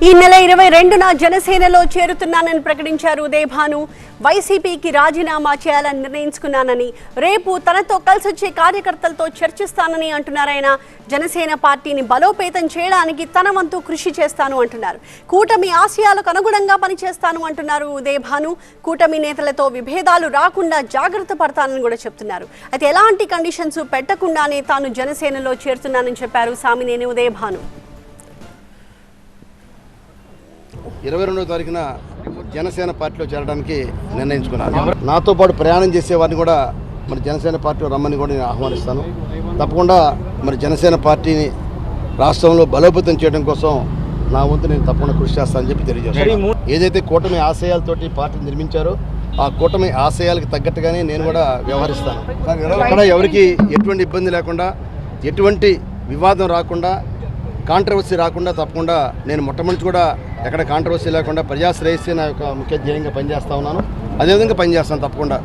ఈ నెల 22న జనసేనలో చేరుతున్నానని ప్రకటించారు ఉదయభాను. వైసీపీకి రాజీనామా చేయాలని నిర్ణయించుకున్నానని, రేపు తనతో కలిసి వచ్చే కార్యకర్తలతో చర్చిస్తానని అంటున్నారు ఆయన. జనసేన పార్టీని బలోపేతం చేయడానికి తన వంతు కృషి చేస్తాను అంటున్నారు. కూటమి ఆశయాలకు అనుగుణంగా పనిచేస్తాను అంటున్నారు ఉదయభాను. కూటమి నేతలతో విభేదాలు రాకుండా జాగ్రత్త పడతానని కూడా చెప్తున్నారు. అయితే ఎలాంటి కండిషన్స్ పెట్టకుండానే తాను జనసేనలో చేరుతున్నానని చెప్పారు సామినేని ఉదయభాను. 22వ తారీఖున జనసేన పార్టీలో చేరడానికి నిర్ణయించుకున్నాను. నాతో పాటు ప్రయాణం చేసేవారిని కూడా మరి జనసేన పార్టీలో రమ్మని కూడా నేను ఆహ్వానిస్తాను. తప్పకుండా మరి జనసేన పార్టీని రాష్ట్రంలో బలోపేతం చేయడం కోసం నా వంతు నేను తప్పకుండా కృషి చేస్తానని చెప్పి తెలియజేస్తాను. ఏదైతే కూటమి ఆశయాలతోటి పార్టీ నిర్మించారో ఆ కూటమి ఆశయాలకు తగ్గట్టుగానే నేను కూడా వ్యవహరిస్తాను. అక్కడ ఎవరికి ఎటువంటి ఇబ్బంది లేకుండా, ఎటువంటి వివాదం రాకుండా, కాంట్రవర్సీ రాకుండా తప్పకుండా నేను మొట్టమొదటి కూడా ఎక్కడ కాంట్రవర్సీ లేకుండా ప్రజాశ్రేయస్సే నా యొక్క ముఖ్య ధ్యేయంగా పనిచేస్తూ ఉన్నాను. అదేవిధంగా పనిచేస్తాను తప్పకుండా.